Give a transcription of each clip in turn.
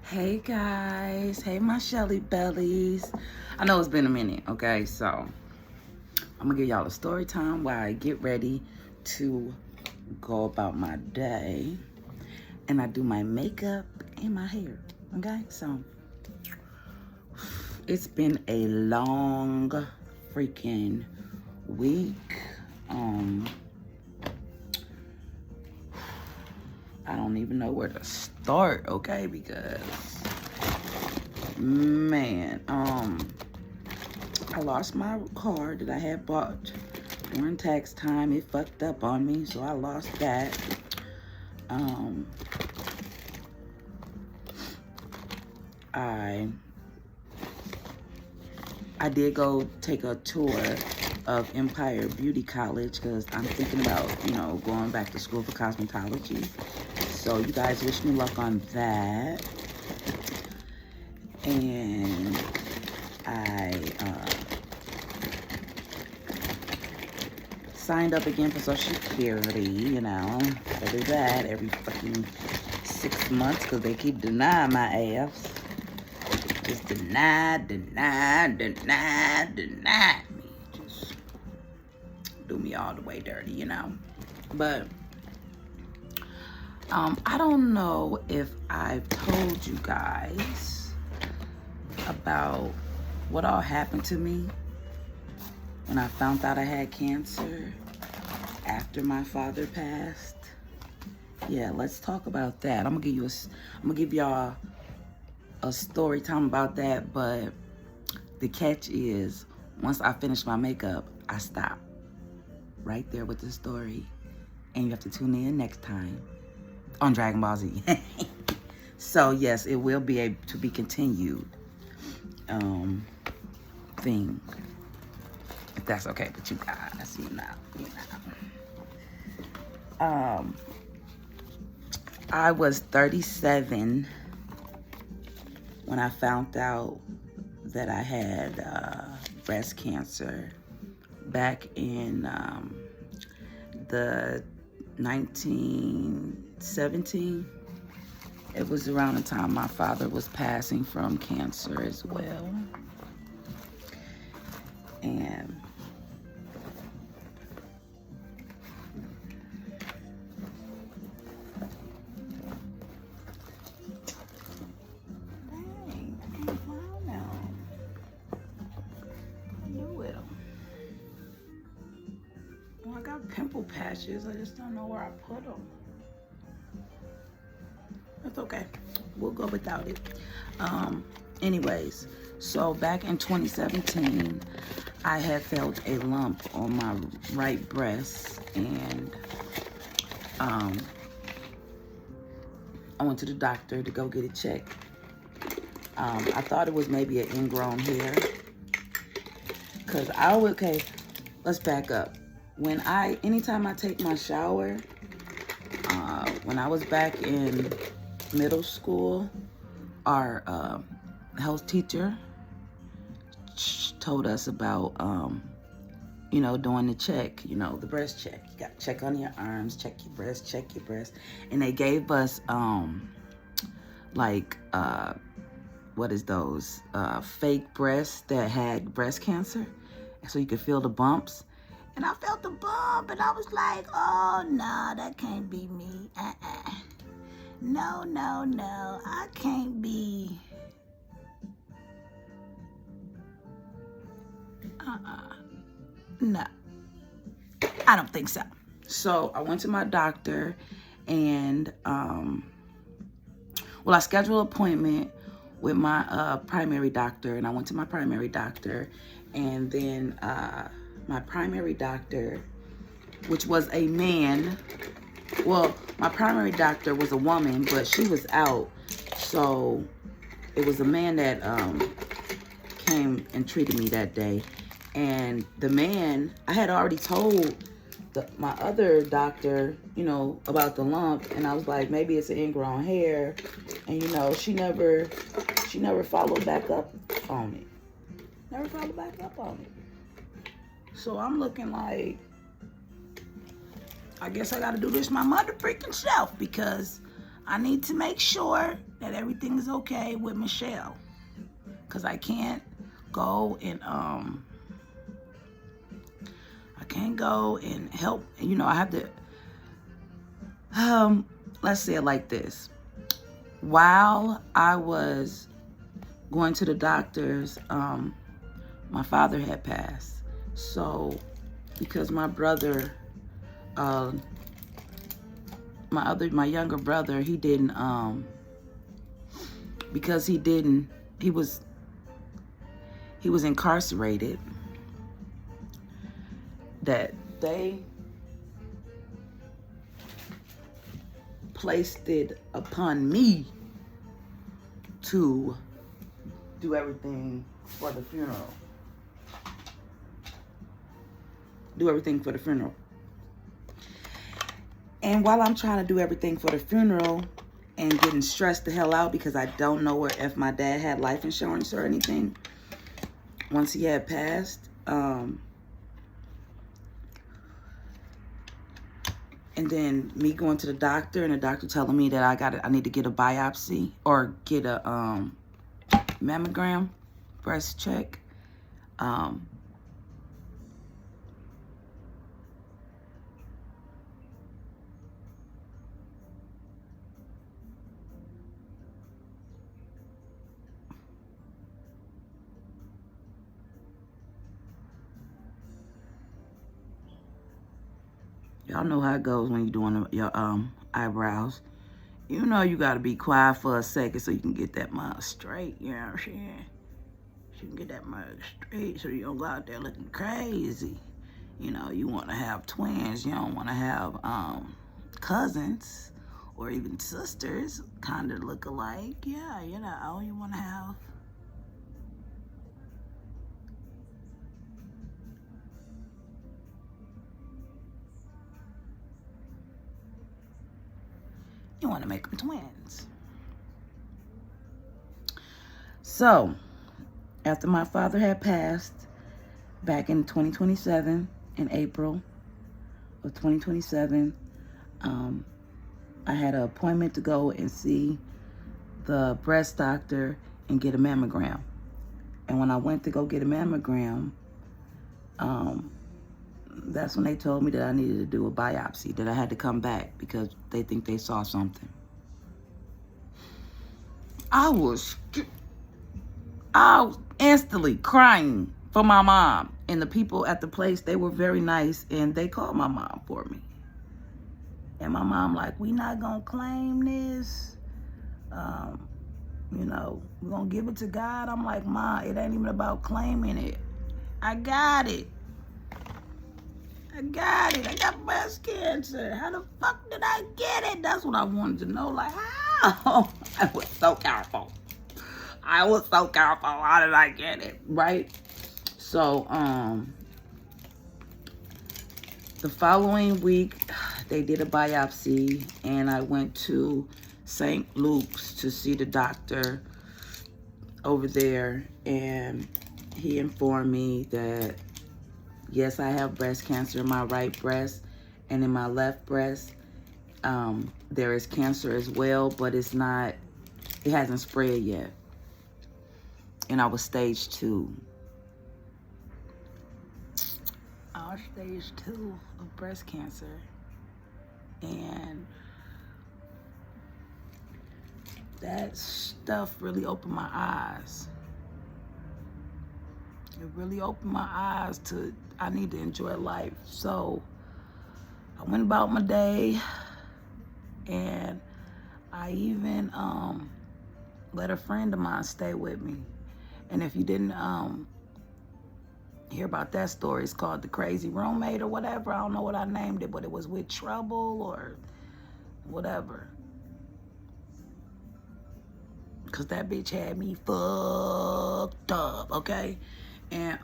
Hey guys, hey my Shelly bellies. I know it's been a minute, okay? So I'm gonna give y'all a story time while I get ready to go about my day and I do my makeup and my hair, okay? So it's been a long freaking week. I don't even know where to start, okay? Because man, I lost my car that I had bought during tax time. It fucked up on me, so I lost that. I did go take a tour of Empire Beauty College because I'm thinking about, going back to school for cosmetology. So you guys wish me luck on that. And I signed up again for Social Security, I do that every fucking 6 months because they keep denying my ass. Just deny me. Just do me all the way dirty, But I don't know if I've told you guys about what all happened to me when I found out I had cancer after my father passed. Yeah, let's talk about that. I'm gonna give y'all a story time about that, but the catch is once I finish my makeup, I stop right there with the story, and you have to tune in next time on Dragon Ball Z. So yes, it will be a to be continued thing, if that's okay with you guys, I was 37 when I found out that I had breast cancer back in the 1917. It was around the time my father was passing from cancer as well. And I got pimple patches. I just don't know where I put them. That's okay. We'll go without it. Anyways, so back in 2017, I had felt a lump on my right breast, and I went to the doctor to go get it checked. I thought it was maybe an ingrown hair, because let's back up. Anytime I take my shower, when I was back in middle school, our health teacher told us about, doing the check, the breast check. You got to check on your arms, check your breast. And they gave us, what is those? Fake breasts that had breast cancer. So you could feel the bumps. And I felt the bump, and I was like, oh, no, that can't be me. No, I can't be. No, I don't think so. So I went to my doctor, and, I scheduled an appointment with my primary doctor, and I went to my primary doctor, and then my primary doctor, which was a man. Well, my primary doctor was a woman, but she was out. So it was a man that came and treated me that day. And the man, I had already told my other doctor, about the lump. And I was like, maybe it's an ingrown hair. And, she never followed back up on it. So I'm looking like, I guess I gotta do this my mother freaking self, because I need to make sure that everything is okay with ms.Chell. Because I can't go and help. You know, I have to, let's say it like this. While I was going to the doctors, my father had passed. So, because my brother, my younger brother, he was incarcerated, that they placed it upon me to do everything for the funeral. And while I'm trying to do everything for the funeral and getting stressed the hell out because I don't know if my dad had life insurance or anything once he had passed, and then me going to the doctor and the doctor telling me that I need to get a biopsy or get a mammogram, breast check. Y'all know how it goes when you're doing your eyebrows. You know you gotta be quiet for a second so you can get that mug straight, you know what I'm saying? So you can get that mug straight so you don't go out there looking crazy. You know, you wanna have twins, you don't wanna have cousins or even sisters kinda look alike. Yeah, you know, you wanna have make them twins. So, after my father had passed back in 2027, in April of 2027, I had an appointment to go and see the breast doctor and get a mammogram. And when I went to go get a mammogram, that's when they told me that I needed to do a biopsy, that I had to come back because they think they saw something. I was instantly crying for my mom. And the people at the place, they were very nice, and they called my mom for me. And my mom like, we not gonna claim this. You know, we're gonna give it to God. I'm like, Ma, it ain't even about claiming it. I got it. I got breast cancer. How the fuck did I get it? That's what I wanted to know. Like, how? I was so careful. How did I get it? Right? So, the following week, they did a biopsy, and I went to St. Luke's to see the doctor over there, and he informed me that yes, I have breast cancer in my right breast, and in my left breast there is cancer as well, but it hasn't spread yet, and I was stage 2. I was stage 2 of breast cancer, and that stuff really opened my eyes. It really opened my eyes to, I need to enjoy life. So I went about my day, and I even let a friend of mine stay with me. And if you didn't hear about that story, it's called The Crazy Roommate or whatever. I don't know what I named it, but it was with trouble or whatever. Cause that bitch had me fucked up, okay? And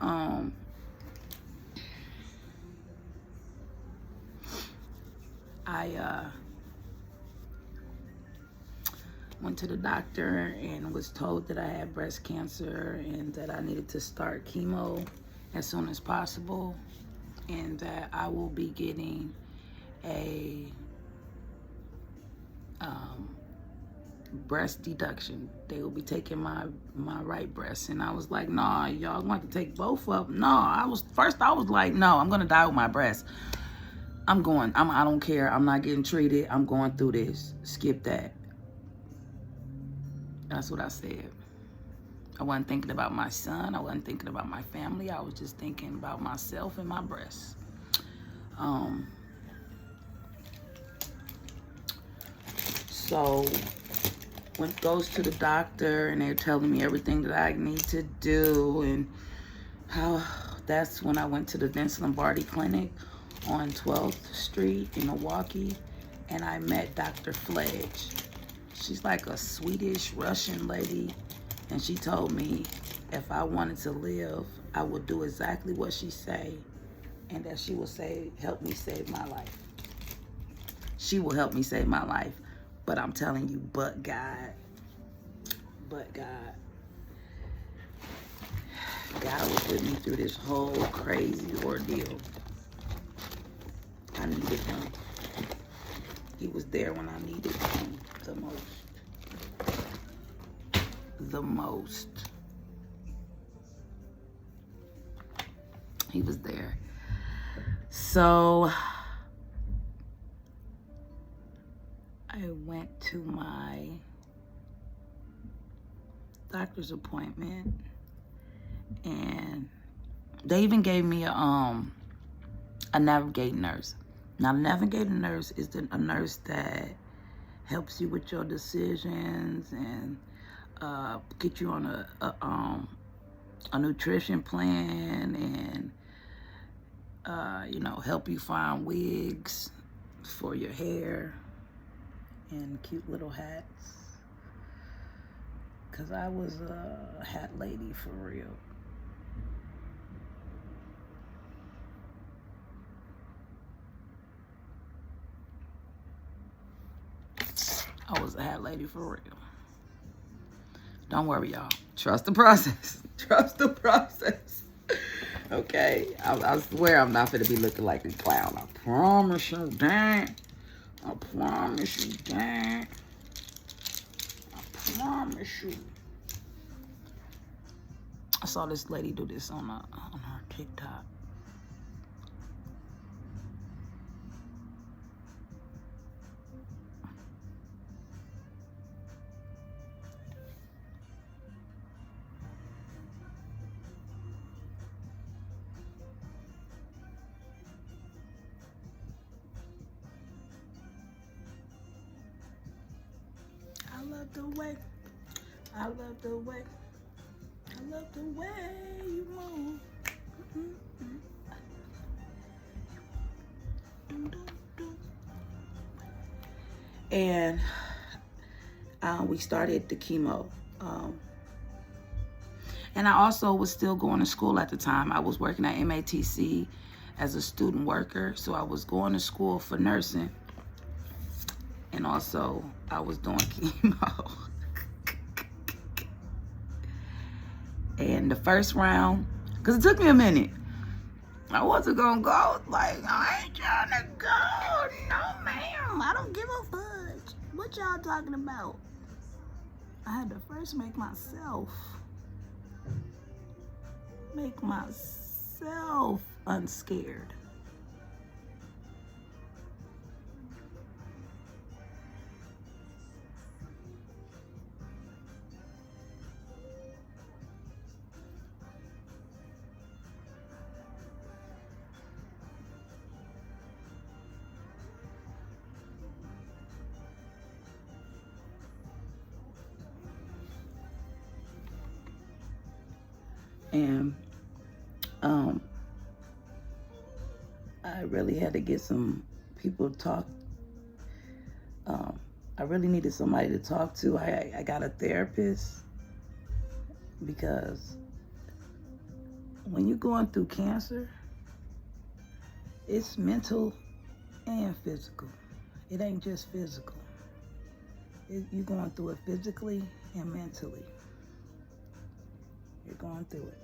I went to the doctor and was told that I had breast cancer and that I needed to start chemo as soon as possible, and that I will be getting a breast deduction. They will be taking my right breast. And I was like, nah, y'all want to take both of them. No, I was like, no, I'm gonna die with my breast. I don't care. I'm not getting treated. I'm going through this. Skip that. That's what I said. I wasn't thinking about my son. I wasn't thinking about my family. I was just thinking about myself and my breasts. So when it goes to the doctor and they're telling me everything that I need to do, and that's when I went to the Vince Lombardi Clinic on 12th Street in Milwaukee, and I met Dr. Fledge. She's like a Swedish Russian lady, and she told me if I wanted to live, I would do exactly what she say, and that she will help me save my life. She will help me save my life, but I'm telling you, but God, God was with me through this whole crazy ordeal. I needed him. He was there when I needed him the most. He was there. So I went to my doctor's appointment, and they even gave me a navigating nurse. Now, the navigating nurse is a nurse that helps you with your decisions and get you on a nutrition plan, and help you find wigs for your hair and cute little hats. Cause I was a hat lady for real. I was a hat lady for real. Don't worry, y'all. Trust the process. Trust the process. Okay? I swear I'm not gonna be looking like a clown. I promise you that. I promise you that. I promise you. I saw this lady do this on her TikTok. I love the way you move. And we started the chemo. And I also was still going to school at the time. I was working at MATC as a student worker. So I was going to school for nursing. And also I was doing chemo. And the first round, because it took me a minute. I wasn't gonna go. Like, I ain't trying to go. No, ma'am. I don't give a fudge. What y'all talking about? I had to first make myself unscared. And I really had to get some people to talk. I really needed somebody to talk to. I got a therapist, because when you're going through cancer, it's mental and physical. It ain't just physical. You're going through it physically and mentally. You're going through it.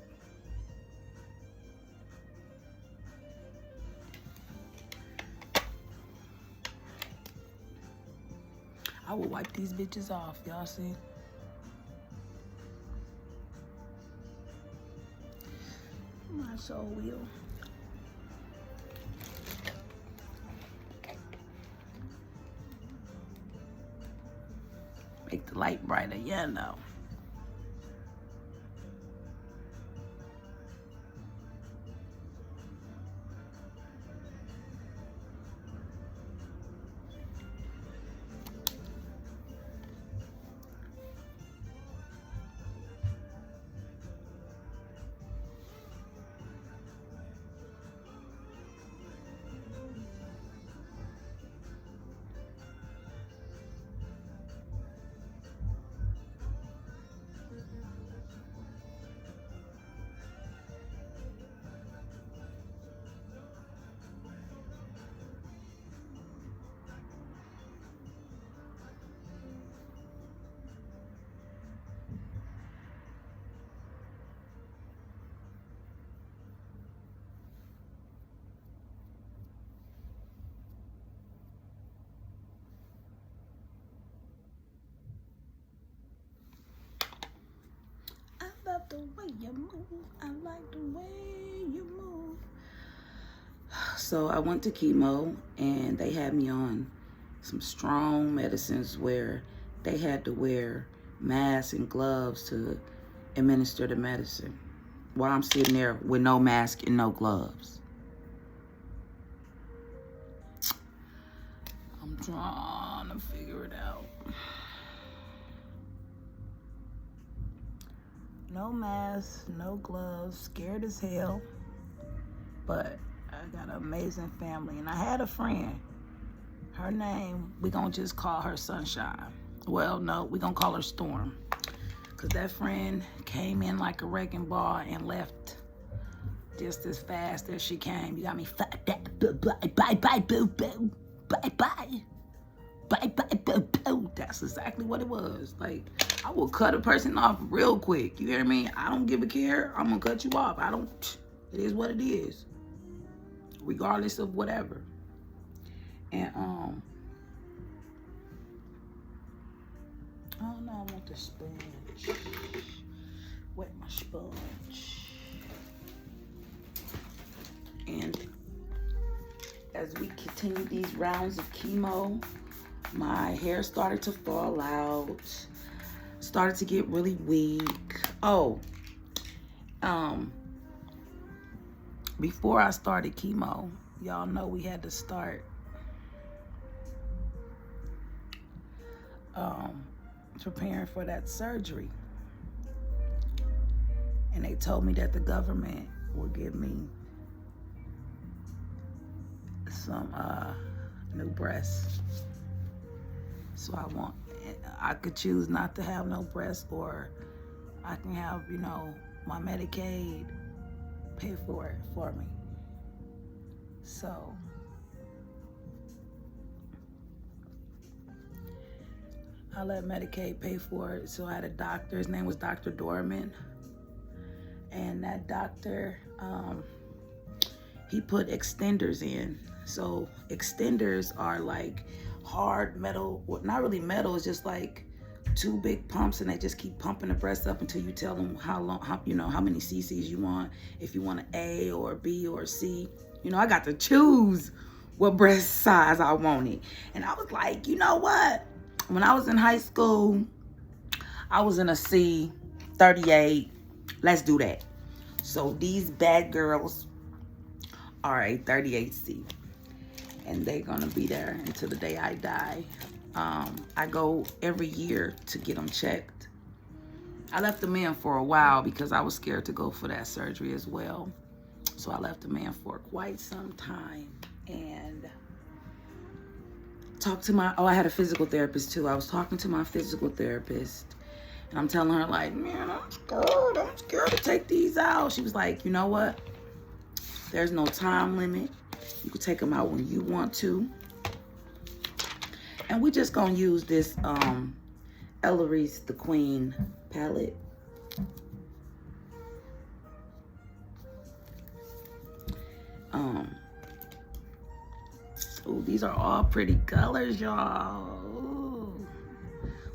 I will wipe these bitches off. Y'all see? My soul wheel. Make the light brighter, yeah, no. I love the way you move. I like the way you move. So I went to chemo and they had me on some strong medicines where they had to wear masks and gloves to administer the medicine while I'm sitting there with no mask and no gloves. I'm trying to figure it out. No mask, no gloves, scared as hell. But I got an amazing family. And I had a friend. Her name, we gonna just call her Sunshine. Well, no, we gonna call her Storm. Cause that friend came in like a wrecking ball and left just as fast as she came. You got me fucked up. Bye, bye, bye, boo, boo. Bye, bye. Bye, bye, boo, boo. That's exactly what it was. Like, I will cut a person off real quick. You hear me? I don't give a care. I'm gonna cut you off. It is what it is. Regardless of whatever. And, oh no, I want the sponge. Wet my sponge. And as we continue these rounds of chemo, my hair started to fall out, started to get really weak. Oh, before I started chemo, y'all know we had to start preparing for that surgery. And they told me that the government will give me some new breasts. So I could choose not to have no breasts, or I can have, you know, my Medicaid pay for it for me. So I let Medicaid pay for it. So I had a doctor, his name was Dr. Dorman. And that doctor, he put extenders in. So extenders are like hard metal, well, not really metal, it's just like two big pumps, and they just keep pumping the breast up until you tell them how many cc's you want, if you want an A or a B or a C. You know, I got to choose what breast size I wanted. And I was like, you know what? When I was in high school, I was in a C, 38. Let's do that. So these bad girls are a 38C. And they're gonna be there until the day I die. I go every year to get them checked. I left them in for a while because I was scared to go for that surgery as well. So I left them in for quite some time. And talked to I had a physical therapist too. I was talking to my physical therapist. And I'm telling her, like, man, I'm scared to take these out. She was like, you know what? There's no time limit. You can take them out when you want to. And we just gonna use this Ellery's The Queen palette. Oh, these are all pretty colors, y'all.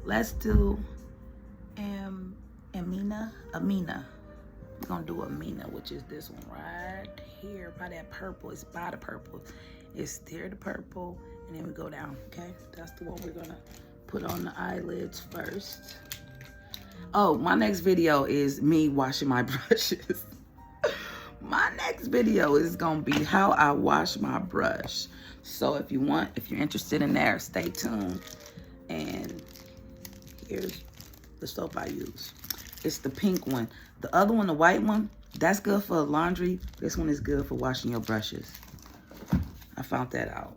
Let's do Amina. We're gonna do Amina, which is this one right here by that purple. It's by the purple. It's there, the purple, and then we go down. Okay, that's the one we're gonna put on the eyelids first. Oh, my next video is me washing my brushes. My next video is gonna be how I wash my brush. So if you're interested in that, stay tuned. And here's the soap I use. It's the pink one. The other one, the white one, that's good for laundry. This one is good for washing your brushes. I found that out.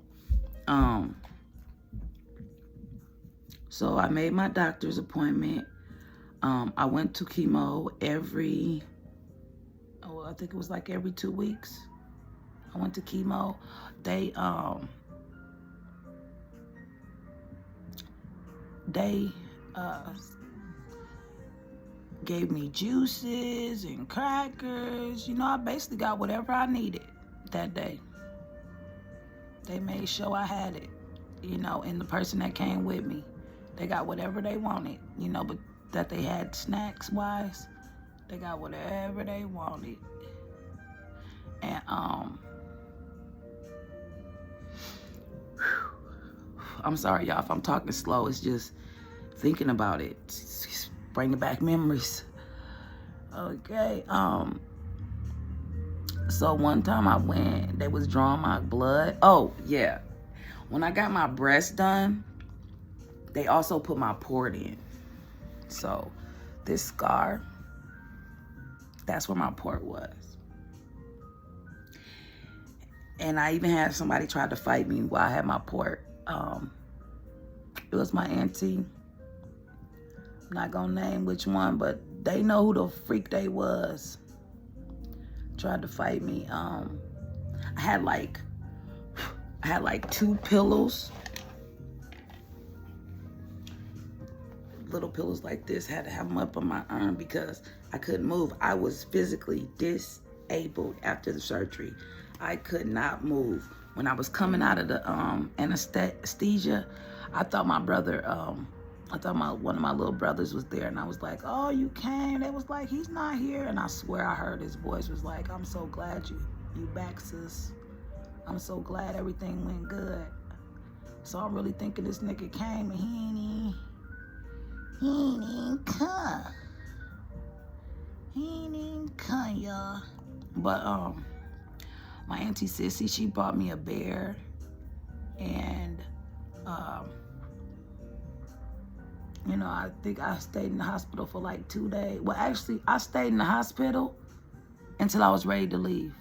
So I made my doctor's appointment. I went to chemo I think it was like every 2 weeks. I went to chemo. They gave me juices and crackers. You know, I basically got whatever I needed that day. They made sure I had it, you know, and the person that came with me, they got whatever they wanted, you know, but that they had snacks wise, they got whatever they wanted. And I'm sorry y'all if I'm talking slow. It's just thinking about it. It's bringing back memories. Okay. So one time I went, they was drawing my blood. Oh yeah. When I got my breast done, they also put my port in. So this scar, that's where my port was. And I even had somebody try to fight me while I had my port. It was my auntie. I'm not gonna name which one, but they know who the freak they was. Tried to fight me. I had like 2 pillows. Little pillows like this. Had to have them up on my arm because I couldn't move. I was physically disabled after the surgery. I could not move. When I was coming out of the anesthesia, I thought my brother, one of my little brothers was there, and I was like, oh, you came? They was like, he's not here. And I swear I heard his voice was like, I'm so glad you back, sis. I'm so glad everything went good. So I'm really thinking this nigga came and he ain't even come. He ain't even come, y'all. But my auntie Sissy, she bought me a bear, and you know, I think I stayed in the hospital for like 2 days. Well, actually, I stayed in the hospital until I was ready to leave.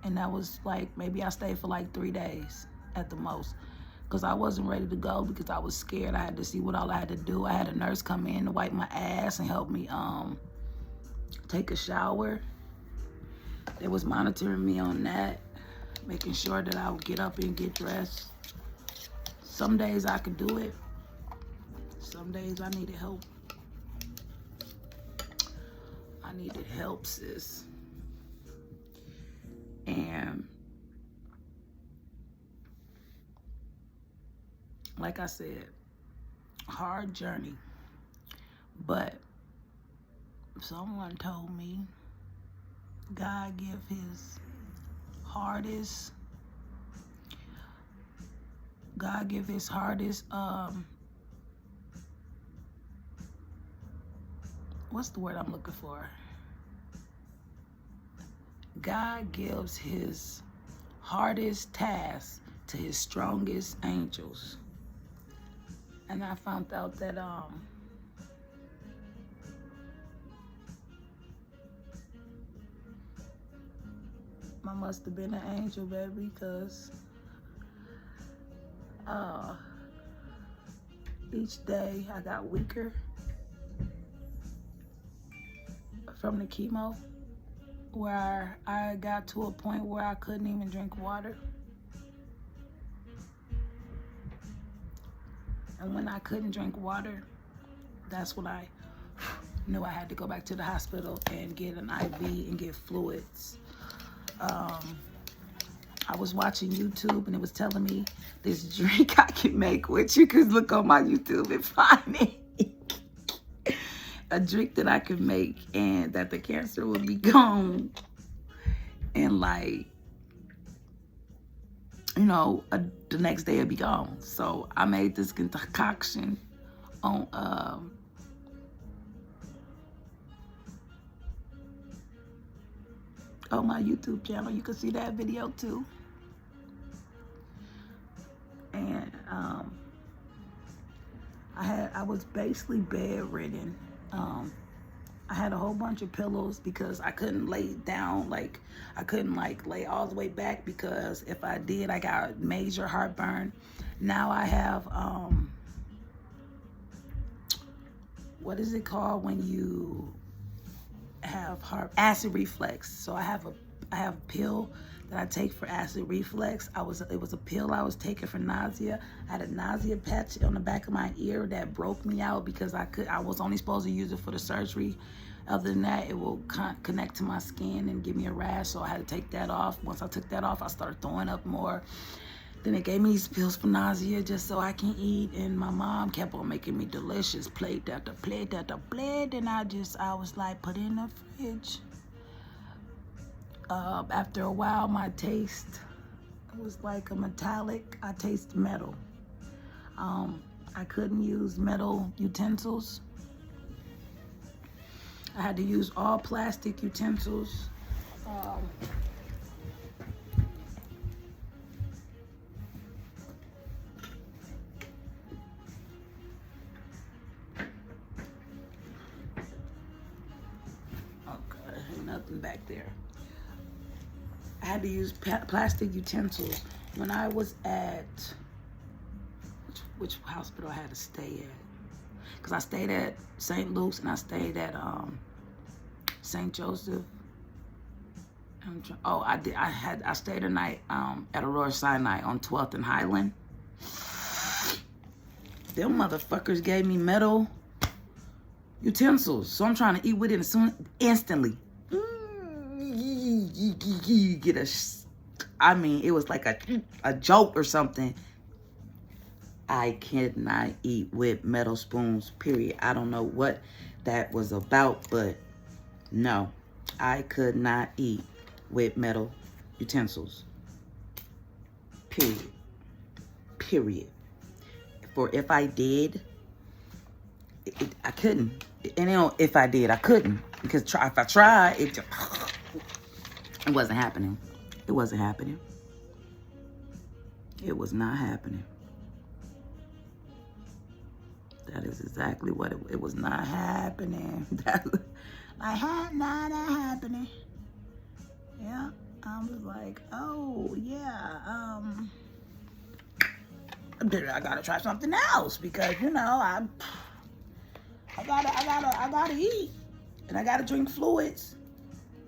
And that was like, maybe I stayed for like 3 days at the most. Because I wasn't ready to go because I was scared. I had to see what all I had to do. I had a nurse come in to wipe my ass and help me take a shower. They was monitoring me on that, making sure that I would get up and get dressed. Some days I could do it. Some days I needed help. I needed help, sis. And like I said, hard journey. But someone told me God give his hardest, what's the word I'm looking for? God gives his hardest task to his strongest angels. And I found out that I must have been an angel, baby, because each day I got weaker from the chemo, where I got to a point where I couldn't even drink water. And when I couldn't drink water, that's when I knew I had to go back to the hospital and get an IV and get fluids. I was watching YouTube and it was telling me this drink I can make, which you could look on my YouTube and find it. a drink that I could make and that the cancer would be gone. And like, you know, the next day it'd be gone. So I made this concoction on my YouTube channel. You can see that video too. And I was basically bedridden. I had a whole bunch of pillows because I couldn't lay down, like I couldn't like lay all the way back, because if I did, I got major heartburn. Now I have what is it called when you have acid reflux? So I have a pill that I take for acid reflux. It was a pill I was taking for nausea. I had a nausea patch on the back of my ear that broke me out because I was only supposed to use it for the surgery. Other than that, it will connect to my skin and give me a rash, so I had to take that off. Once I took that off, I started throwing up more. Then they gave me these pills for nausea just so I can eat, and my mom kept on making me delicious plate after plate after plate, and I was like, put it in the fridge. After a while, my taste was like a metallic. I taste metal. I couldn't use metal utensils. I had to use all plastic utensils. Okay, ain't nothing back there. I had to use plastic utensils. When I was at, which hospital I had to stay at? Because I stayed at St. Luke's and I stayed at St. Joseph. I stayed a night at Aurora Sinai on 12th and Highland. Them motherfuckers gave me metal utensils, so I'm trying to eat with it instantly. It was like a joke or something. I cannot eat with metal spoons, period. I don't know what that was about, but no, I could not eat with metal utensils. Period. Period. For if I did, I couldn't. And you know, if I did, I couldn't. Because if I tried, it wasn't happening. It wasn't happening. It was not happening. That is exactly what it was not happening. Not happening. Yeah, I was like, oh yeah, I gotta try something else because you know I gotta eat and I gotta drink fluids.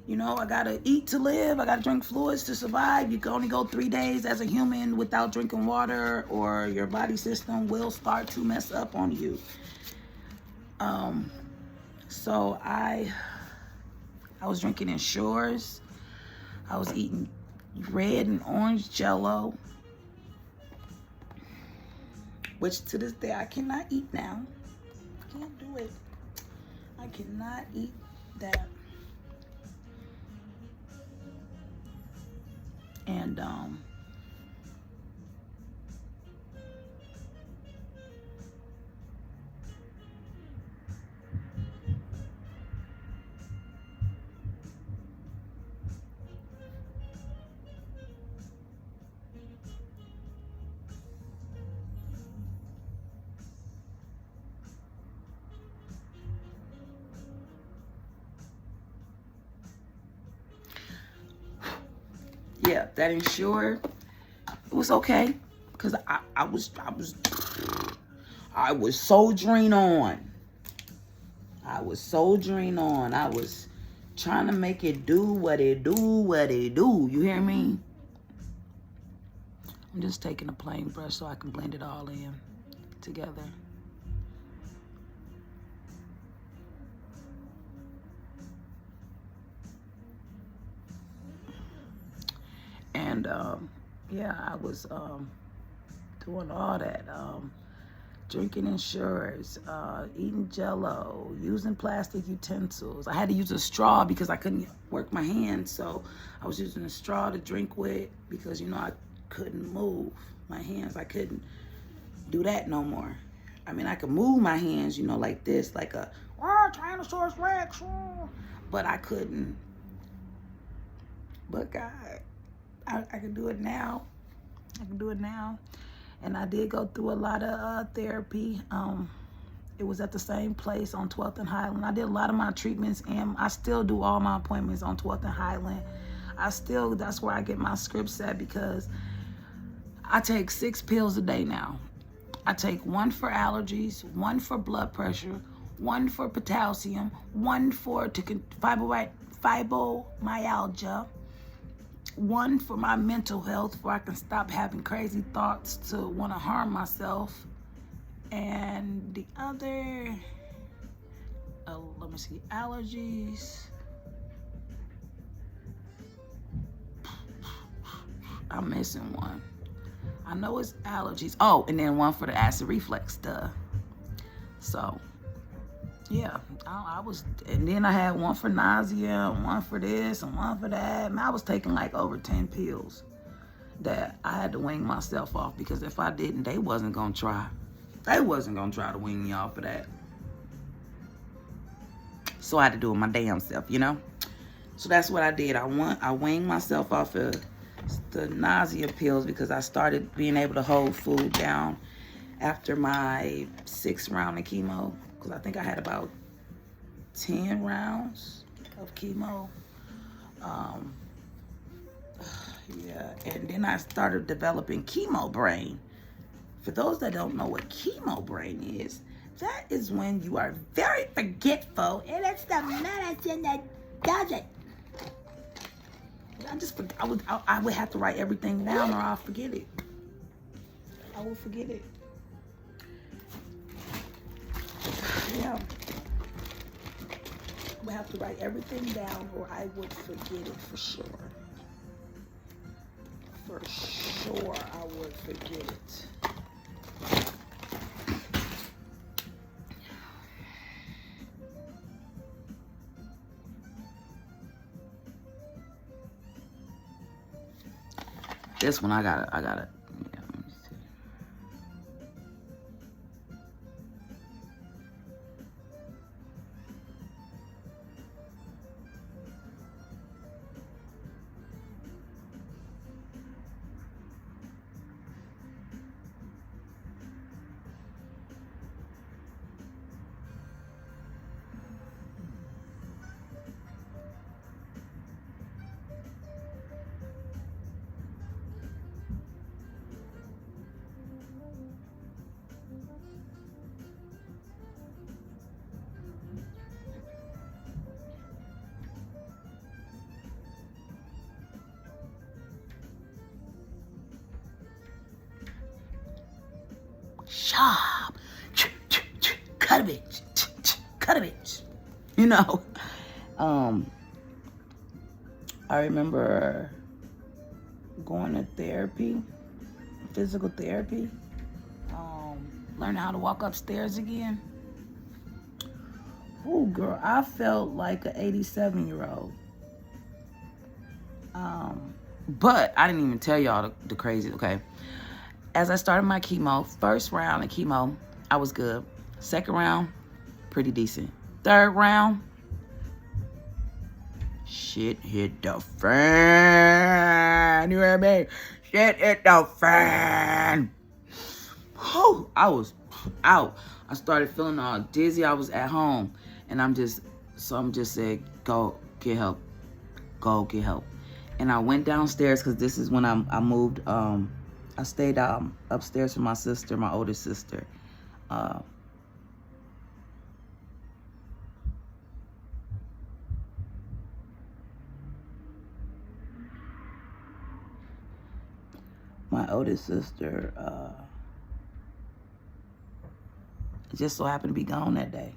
You know, I gotta eat to live. I gotta drink fluids to survive. You can only go 3 days as a human without drinking water, or your body system will start to mess up on you. So I was drinking Ensures. I was eating red and orange Jello, which to this day I cannot eat now. Can't do it. I cannot eat that. And yeah, that Ensure, it was okay, cause I was soldiering on. I was soldiering on. I was trying to make it do what it do. You hear me? I'm just taking a plain brush so I can blend it all in together. And yeah, I was doing all that. drinking insurance, eating Jell-O, using plastic utensils. I had to use a straw because I couldn't work my hands, so I was using a straw to drink with because, you know, I couldn't move my hands. I couldn't do that no more. I mean, I could move my hands, you know, like this, like a Tyrannosaurus Rex, but I couldn't. But God, I can do it now. I can do it now. And I did go through a lot of therapy. It was at the same place on 12th and Highland. I did a lot of my treatments, and I still do all my appointments on 12th and Highland. That's where I get my scripts at, because I take 6 pills a day now. I take 1 for allergies, 1 for blood pressure, 1 for potassium, 1 for fibromyalgia, 1 for my mental health, where I can stop having crazy thoughts to want to harm myself. And the other, let me see, allergies. I'm missing 1. I know it's allergies. Oh, and then 1 for the acid reflux, duh. So, yeah, I was, and then I had 1 for nausea, 1 for this, and 1 for that. And I was taking like over 10 pills that I had to wing myself off, because if I didn't, they wasn't gonna try. They wasn't gonna try to wing me off of that. So I had to do it my damn self, you know? So that's what I did. I winged myself off of the nausea pills, because I started being able to hold food down after my 6th round of chemo, because I think I had about 10 rounds of chemo. Yeah, and then I started developing chemo brain. For those that don't know what chemo brain is, that is when you are very forgetful, and it's the medicine that does it. I would have to write everything down, or I'll forget it. I will forget it. Yeah. I would have to write everything down, or I would forget it for sure. For sure, I would forget it. This one I gotta, yeah, let me see. Sharp. Cut a bitch. Cut a bitch. You know. I remember going to therapy, physical therapy, learning how to walk upstairs again. Oh, girl, I felt like an 87-year-old. But I didn't even tell y'all the crazy, okay? As I started my chemo, 1st round of chemo, I was good. 2nd round, pretty decent. 3rd round, shit hit the fan. You hear me? Shit hit the fan. Whew, I was out. I started feeling all dizzy. I was at home, and I'm just saying, go get help. Go get help. And I went downstairs, because this is when I moved. I stayed upstairs with my sister, my older sister. My oldest sister just so happened to be gone that day.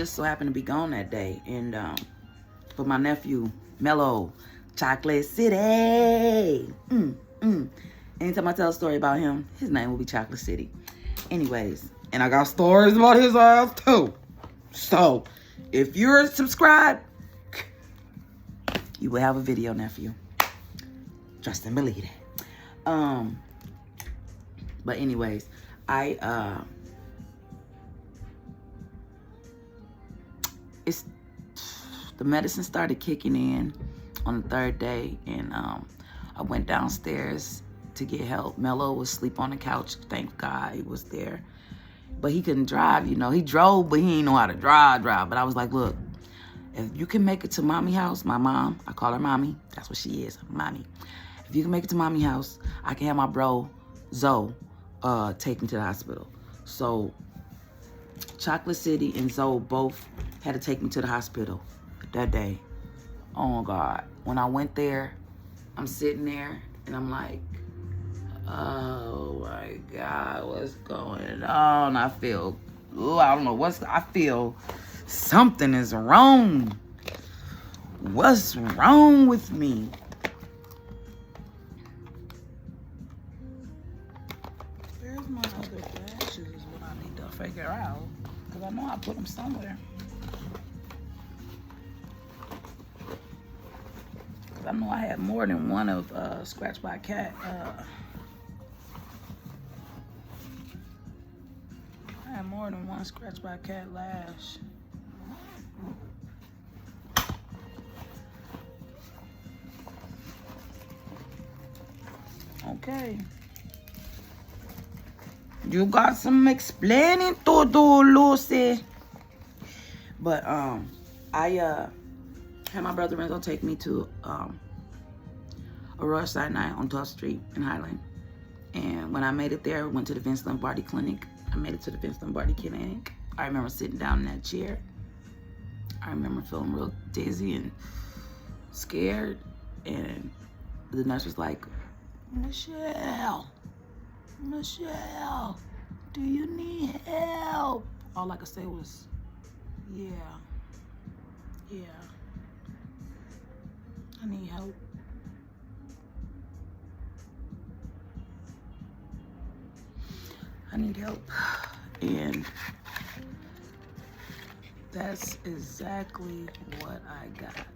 just so happened to be gone that day. And for my nephew, Mello, Chocolate City. Anytime I tell a story about him, his name will be Chocolate City. Anyways, and I got stories about his ass too. So, if you're subscribed, you will have a video, nephew. Trust and believe it. But anyways, it's the medicine started kicking in on the 3rd day, and I went downstairs to get help. Mello was asleep on the couch. Thank God he was there. But he couldn't drive, you know. He drove, but he didn't know how to drive. But I was like, look, if you can make it to Mommy house, my mom, I call her Mommy. That's what she is, Mommy. If you can make it to Mommy house, I can have my bro, Zoe, take me to the hospital. So Chocolate City and Zoe both had to take me to the hospital that day. Oh, God. When I went there, I'm sitting there, and I'm like, oh, my God, what's going on? I feel, I don't know I feel something is wrong. What's wrong with me? Where's my other batches is what I need to figure out. Because I know I put them somewhere. Because I know I had more than one of Scratch by Cat. I had more than one Scratch by Cat lash. Okay. You got some explaining to do, Lucy. But I had my brother Renzo take me to Aurora Sinai on 12th Street in Highland. And when I made it there, I went to the Vince Lombardi Clinic. I made it to the Vince Lombardi Clinic. I remember sitting down in that chair. I remember feeling real dizzy and scared. And the nurse was like, ms.Chell, do you need help? All I could say was, yeah, I need help. I need help. And that's exactly what I got.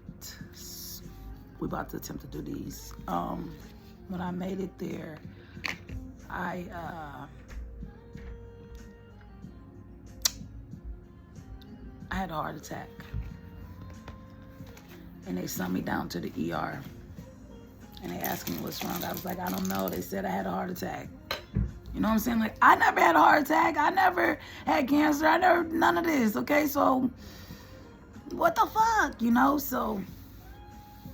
We're about to attempt to do these. When I made it there, I had a heart attack. And they sent me down to the ER. And they asked me what's wrong. I was like, I don't know. They said I had a heart attack. You know what I'm saying? Like, I never had a heart attack. I never had cancer. I never, none of this, okay? So, what the fuck, you know? So,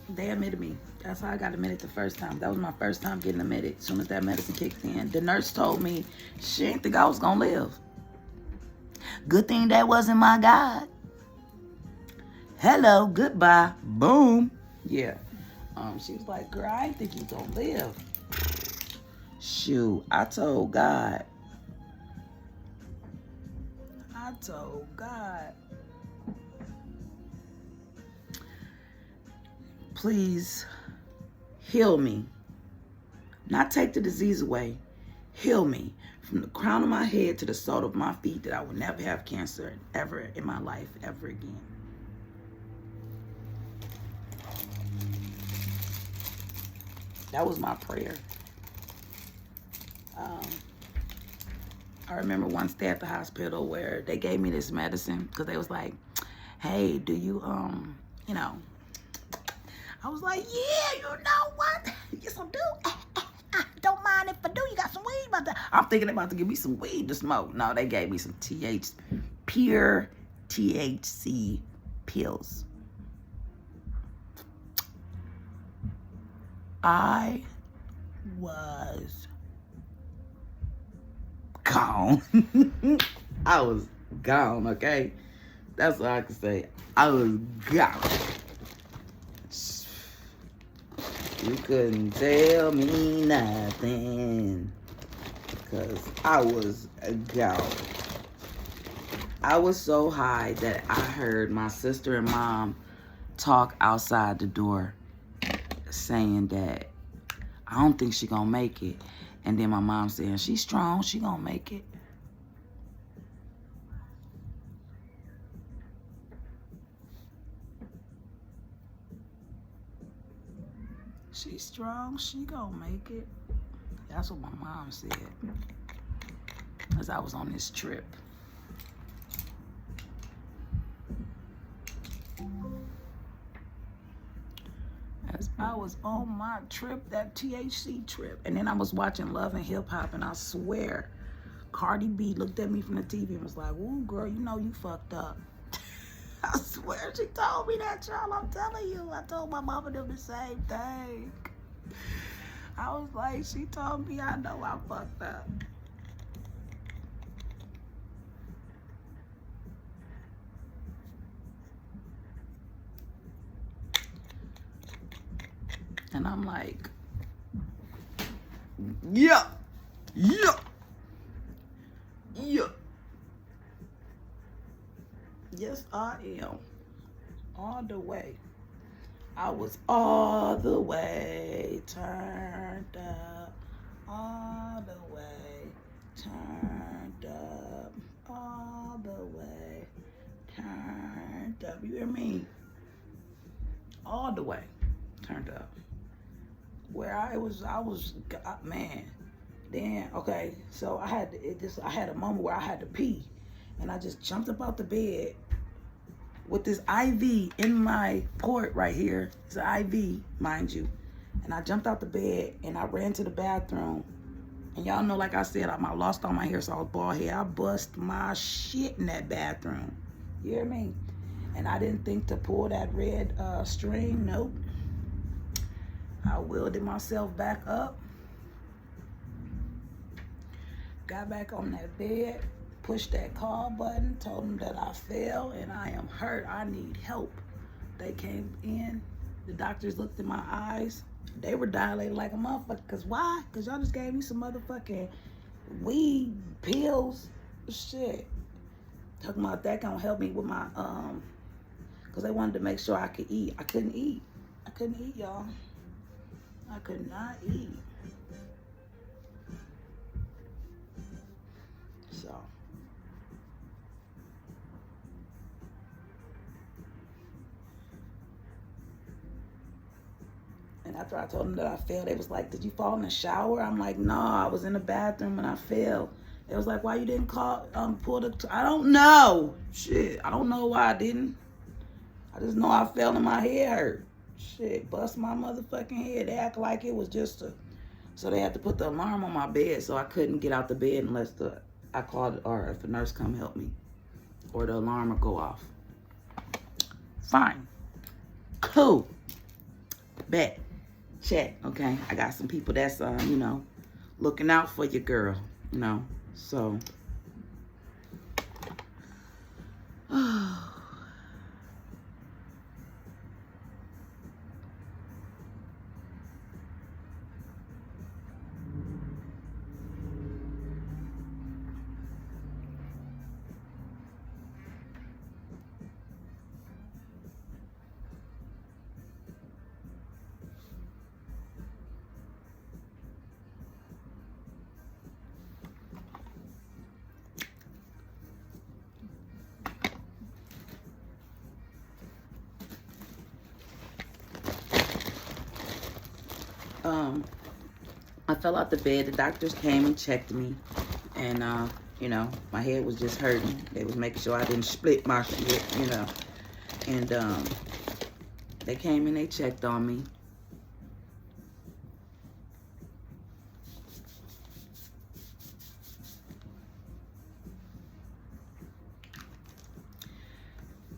they admitted me. That's how I got admitted the first time. That was my first time getting admitted. As soon as that medicine kicked in, the nurse told me she didn't think I was gonna live. Good thing that wasn't my God. Hello, goodbye, boom. Yeah. She was like, girl, I didn't think you gonna live. Shoot, I told God. Please heal me. Not take the disease away. Heal me from the crown of my head to the sole of my feet, that I will never have cancer ever in my life, ever again. That was my prayer. I remember one stay at the hospital where they gave me this medicine because they was like, hey, do you, you know, I was like, yeah, you know what? Yes, I do. Don't mind if I do. You got some weed about that. I'm thinking about to give me some weed to smoke. No, they gave me some pure THC pills. I was gone. I was gone, okay? That's all I can say. I was gone. You couldn't tell me nothing, because I was gone. I was so high that I heard my sister and mom talk outside the door saying that I don't think she gonna make it. And then my mom saying, she's strong, she gonna make it. She's strong, she gonna make it. That's what my mom said. As I was on this trip. As I was on my trip, that THC trip. And then I was watching Love and Hip Hop, and I swear, Cardi B looked at me from the TV and was like, "Ooh, girl, you know you fucked up." I swear she told me that, y'all. I'm telling you. I told my mama them the same thing. I was like, she told me I know I fucked up. And I'm like, yeah, yeah, yeah. Yes, I am. All the way. I was all the way turned up. All the way turned up. All the way turned up. You hear me? All the way turned up. Where I was, man. Then, okay, so I had a moment where I had to pee. And I just jumped up out the bed with this IV in my port right here. It's an IV, mind you. And I jumped out the bed and I ran to the bathroom. And y'all know, like I said, I lost all my hair, so I was bald head. I bust my shit in that bathroom. You hear me? And I didn't think to pull that red string. Nope. I wielded myself back up. Got back on that bed. Pushed that call button, told them that I fell and I am hurt. I need help. They came in. The doctors looked in my eyes. They were dilated like a motherfucker. Cause why? Cause y'all just gave me some motherfucking weed pills. Shit. Talking about that gonna help me with my cause they wanted to make sure I could eat. I couldn't eat. I couldn't eat, y'all. I could not eat. So. And after I told them that I fell, they was like, "Did you fall in the shower?" I'm like, "No, I was in the bathroom and I fell." It was like, "Why you didn't pull the, I don't know. Shit, I don't know why I didn't. I just know I fell and my head hurt. Shit, bust my motherfucking head. They act like it was just so they had to put the alarm on my bed so I couldn't get out the bed unless I called, or if a nurse come help me, or the alarm would go off. Fine. Cool. Bet. Check, okay? I got some people that's, you know, looking out for your girl, you know, so. I fell out the bed. The doctors came and checked me. And, you know, my head was just hurting. They was making sure I didn't split my shit, you know. And they came and they checked on me.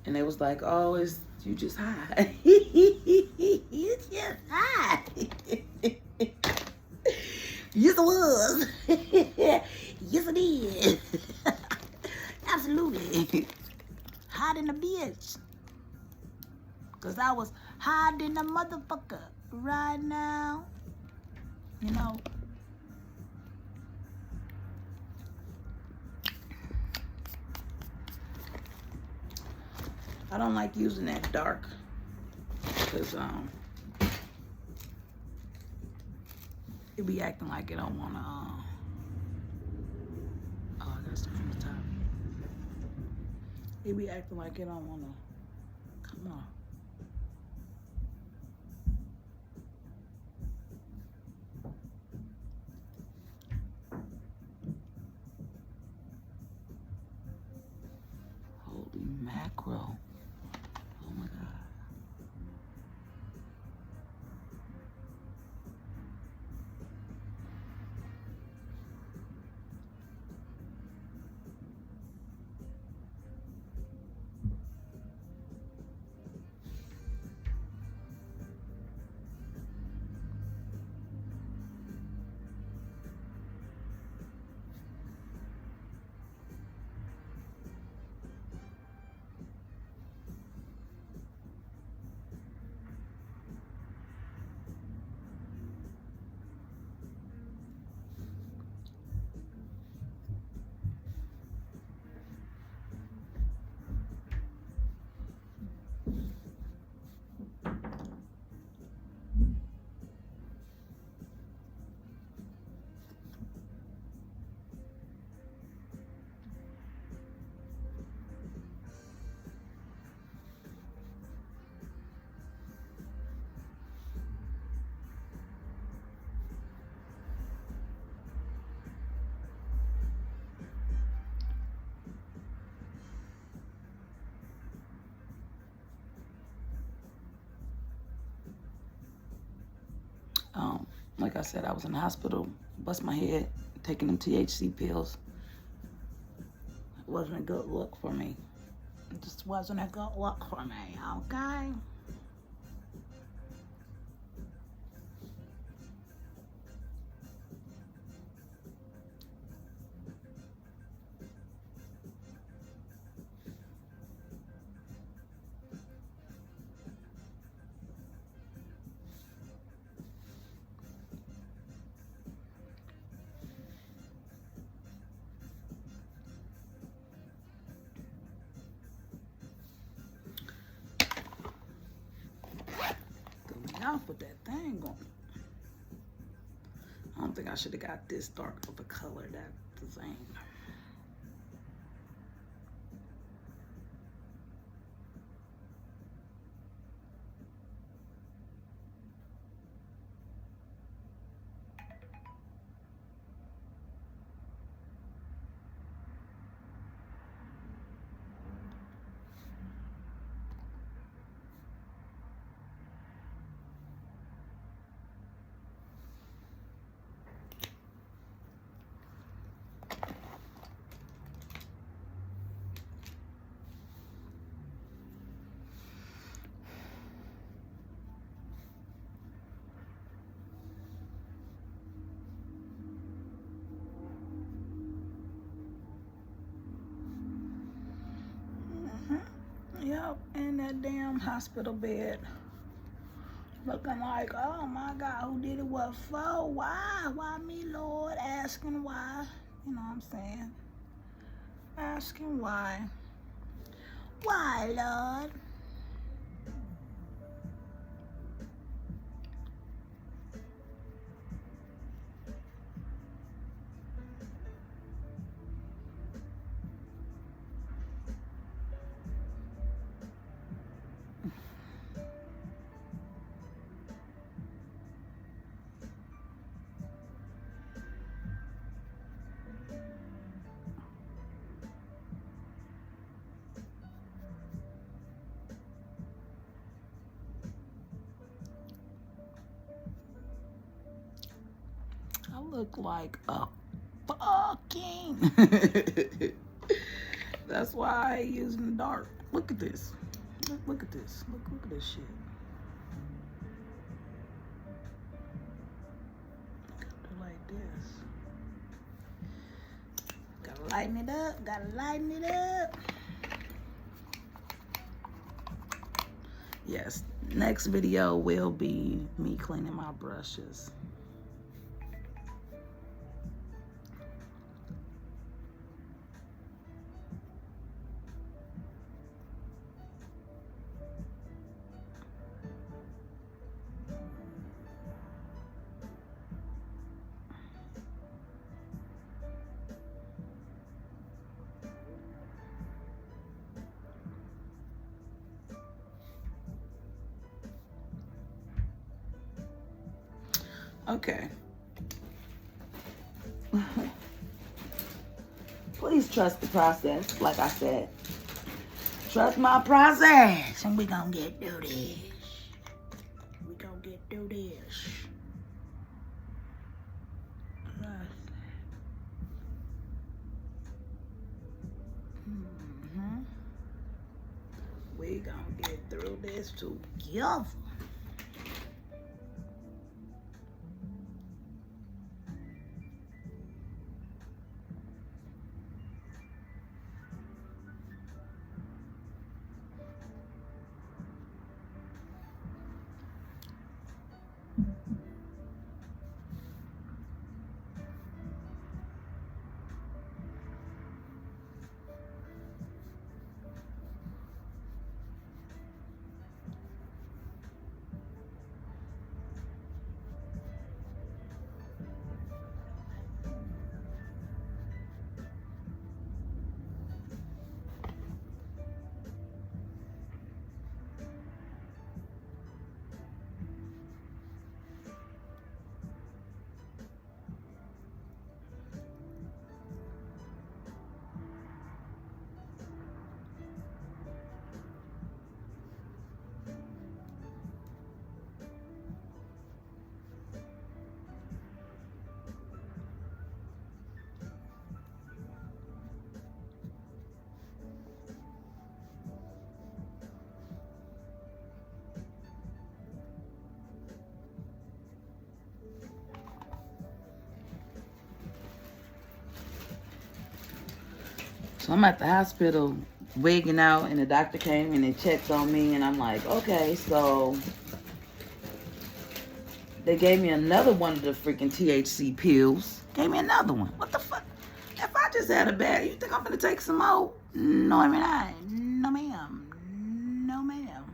And they was like, "Oh, you just high." You just high. Yes, it was. Yes, it is. Absolutely. Hot in the bitch. Because I was hot in the motherfucker right now. You know. I don't like using that dark because it be acting like it don't want to. Oh, I got stuff from the top. It be acting like it don't want to come on. Holy mackerel. Oh my God. Like I said, I was in the hospital, bust my head, taking them THC pills. It wasn't a good look for me. It just wasn't a good look for me, okay? Off with that thing going. I don't think I should have got this dark of a color. That's the same. Yep, in that damn hospital bed. Looking like, oh my God, who did it? What for? Why? Why me, Lord? Asking why. You know what I'm saying? Asking why. Why, Lord? I look like a fucking. That's why I ain't using the dark. Look at this. Look at this. Look at this shit. Do like this. Gotta lighten it up. Gotta lighten it up. Yes, next video will be me cleaning my brushes. Okay. Please trust the process, like I said. Trust my process. And we gonna get through this. We gonna get through this. We gonna get through this together. So I'm at the hospital wigging out, and the doctor came in and checked on me, and I'm like, okay, so they gave me another one of the freaking THC pills. Gave me another one. What the fuck? If I just had a bad, you think I'm gonna take some more? No, I mean, no ma'am. No ma'am.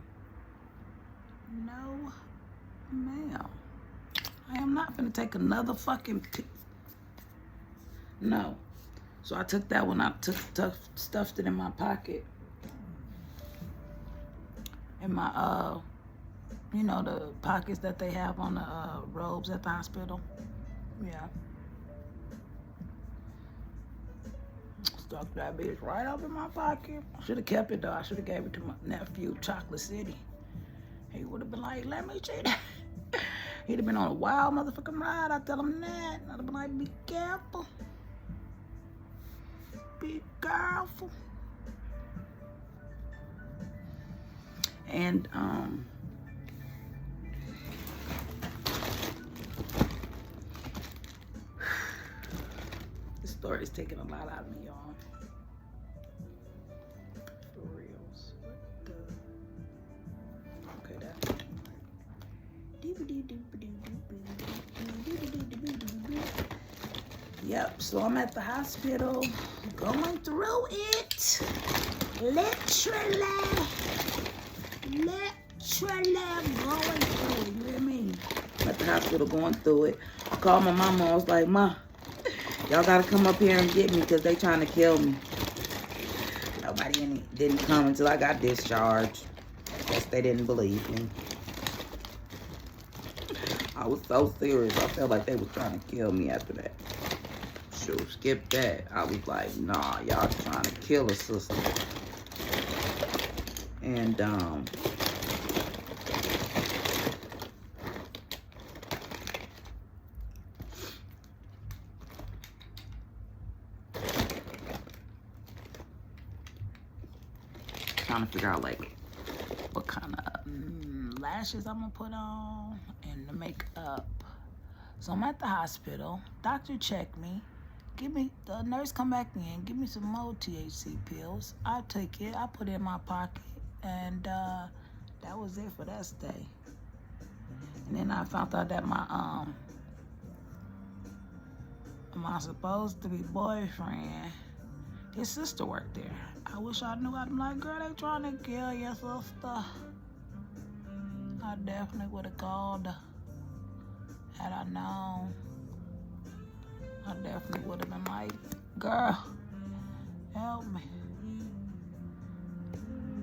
No ma'am. I am not gonna take another fucking no. So I took that one. I stuffed it in my pocket. In my, you know, the pockets that they have on the robes at the hospital. Yeah. Stuck that bitch right up in my pocket. I should have kept it though. I should have gave it to my nephew, Chocolate City. He would have been like, let me see that. He'd have been on a wild motherfucking ride. I tell him that. I'd have been like, be careful. Be careful. And this story is taking a lot out of me, y'all. For reals. What the? Okay, that. Yep, so I'm at the hospital going through it. Literally going through it. You hear me? I'm at the hospital going through it. I called my mama. I was like, Ma, y'all gotta come up here and get me because they trying to kill me. Nobody didn't come until I got discharged. I guess they didn't believe me. I was so serious. I felt like they was trying to kill me after that. Shoot, skip that. I was like, nah, y'all trying to kill a sister. And trying to figure out like what kind of lashes I'm gonna put on and the makeup. So I'm at the hospital. Doctor checked me. The nurse come back in, give me some more THC pills. I take it, I put it in my pocket, and that was it for that stay. And then I found out that my supposed to be boyfriend, his sister worked there. I wish I knew. I'm like, girl, they trying to kill your sister. I definitely would have called her had I known. I definitely would have been like, girl, help me.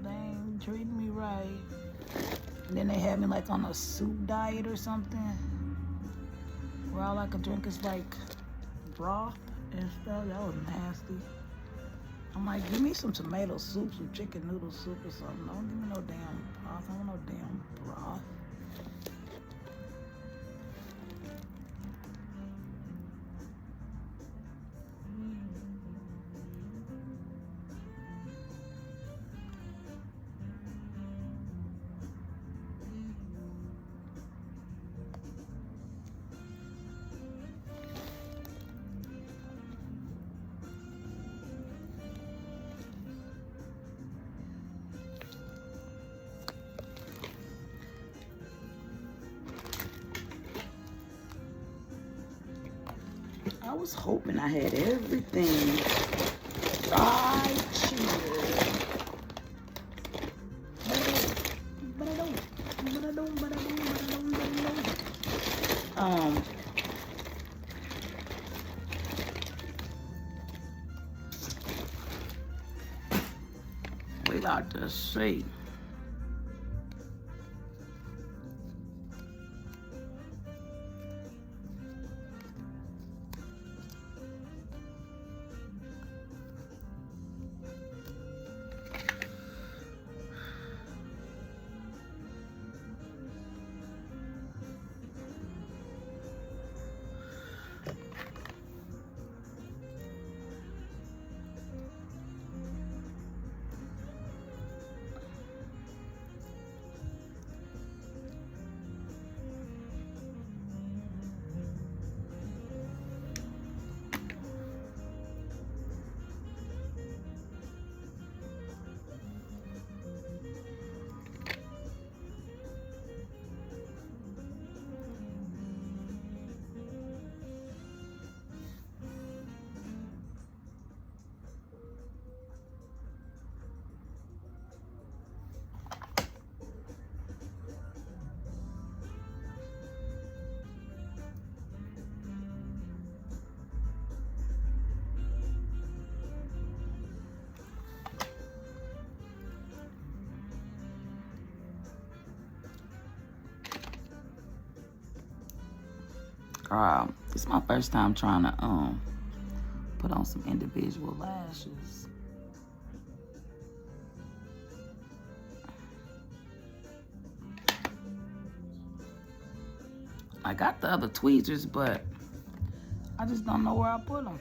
They ain't treating me right. And then they had me like on a soup diet or something. where all I could drink is like broth and stuff. That was nasty. I'm like, give me some tomato soup, some chicken noodle soup or something. Don't give me no damn broth. I don't want no damn broth. I was hoping I had everything right here. But I don't. We got to see. This is my first time trying to put on some individual lashes. I got the other tweezers, but I just don't know where I put them.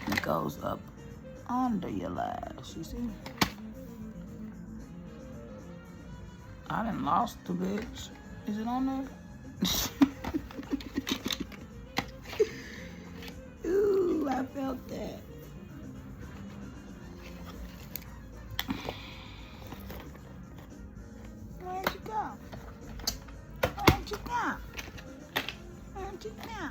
It goes up under your lash, you see? I done lost the bitch. Is it on there? Ooh, I felt that. Where'd you go? Where'd you go? Where'd you go?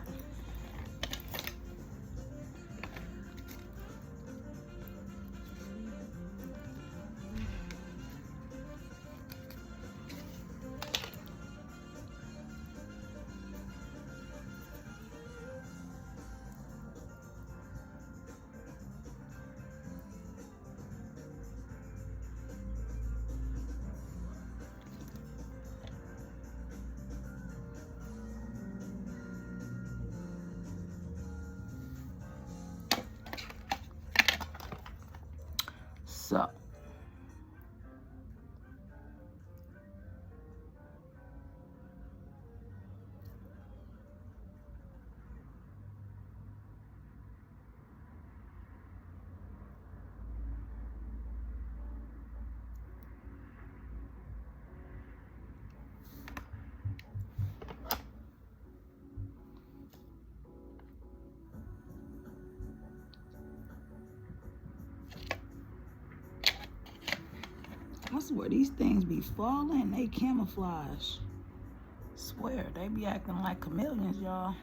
So, I swear these things be falling. They camouflage. Swear they be acting like chameleons, y'all.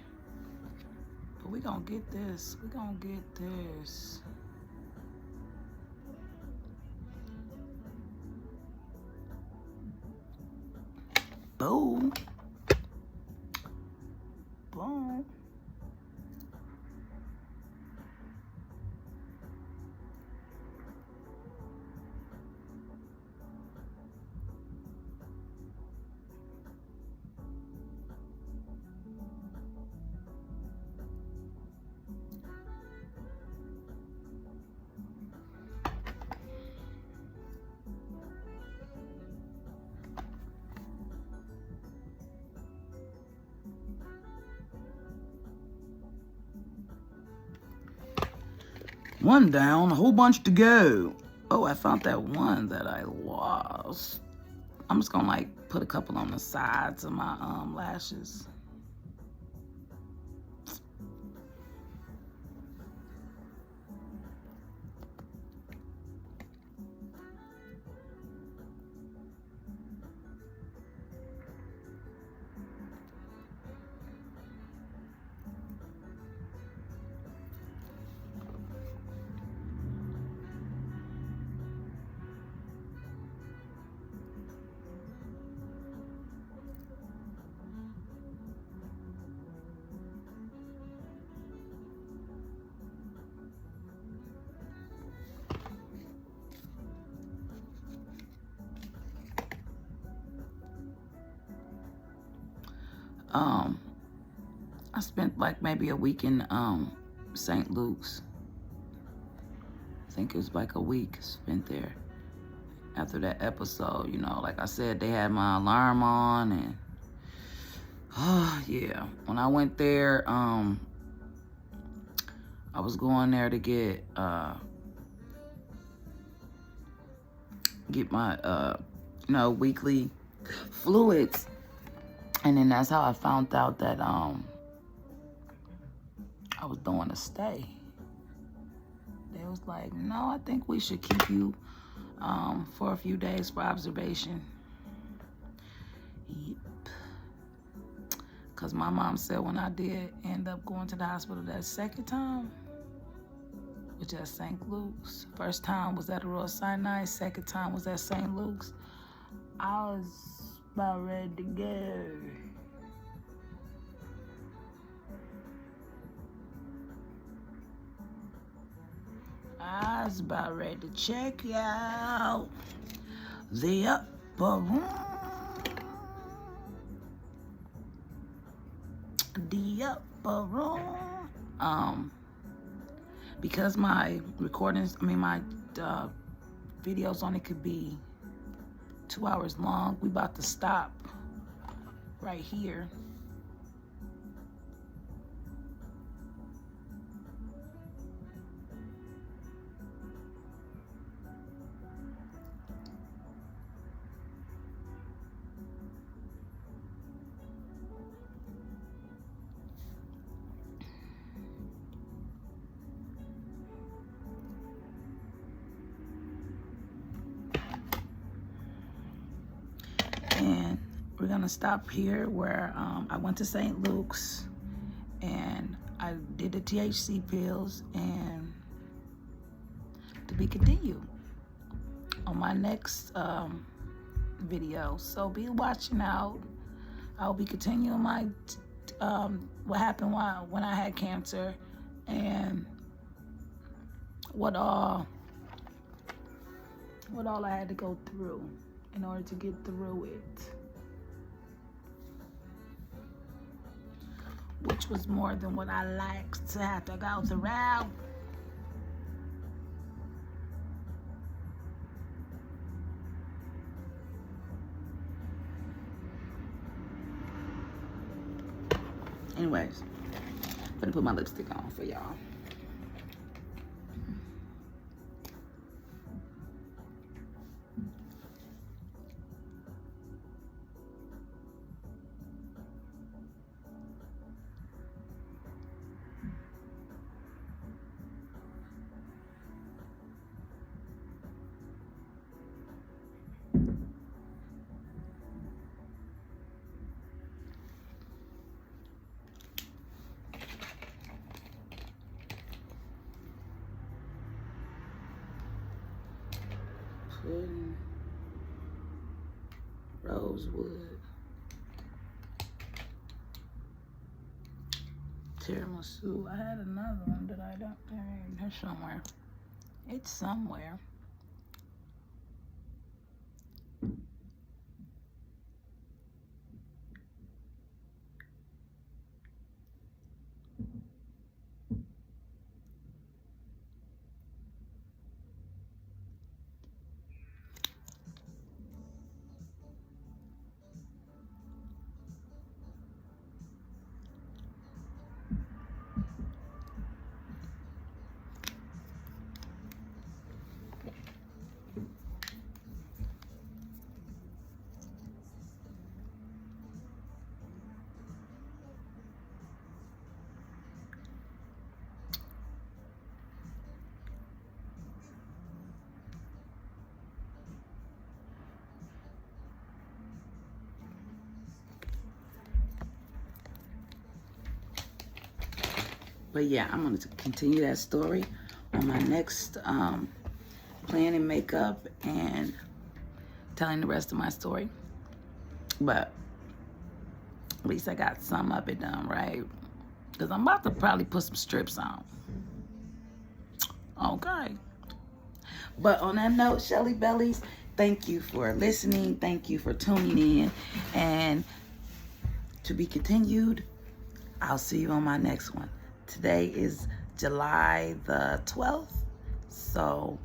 But we gonna get this. We gonna get this. Boom. Boom. One down, a whole bunch to go. Oh, I found that one that I lost. I'm just gonna like put a couple on the sides of my lashes. I spent like maybe a week in St. Luke's. I think it was like a week spent there. After that episode, you know, like I said, they had my alarm on, and yeah, when I went there, I was going there to get my you know, weekly fluids, and then that's how I found out that I was doing a stay. They was like, no, I think we should keep you for a few days for observation. Yep. Because my mom said when I did end up going to the hospital that second time, which is St. Luke's. First time was at Royal Sinai. Second time was at St. Luke's. I was about ready to go. I was about ready to check out the upper room. The upper room. Because my recordings, my videos on it could be 2 hours long. We about to stop right here. And we're gonna stop here where I went to St. Luke's and I did the THC pills, and to be continued on my next video. So be watching out. I'll be continuing my what happened when I had cancer, and what all I had to go through in order to get through it, which was more than what I liked to have to go through. Anyways, I'm gonna put my lipstick on for y'all. Rosewood. tiramisu. I had another one that I don't. There's somewhere. It's somewhere. But yeah, I'm going to continue that story on my next planning makeup and telling the rest of my story. But at least I got some of it done, right? Because I'm about to probably put some strips on. Okay. But on that note, Shelly Bellies, thank you for listening. Thank you for tuning in. And to be continued, I'll see you on my next one. Today is July the 12th. So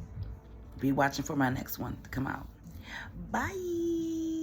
be watching for my next one to come out. Bye.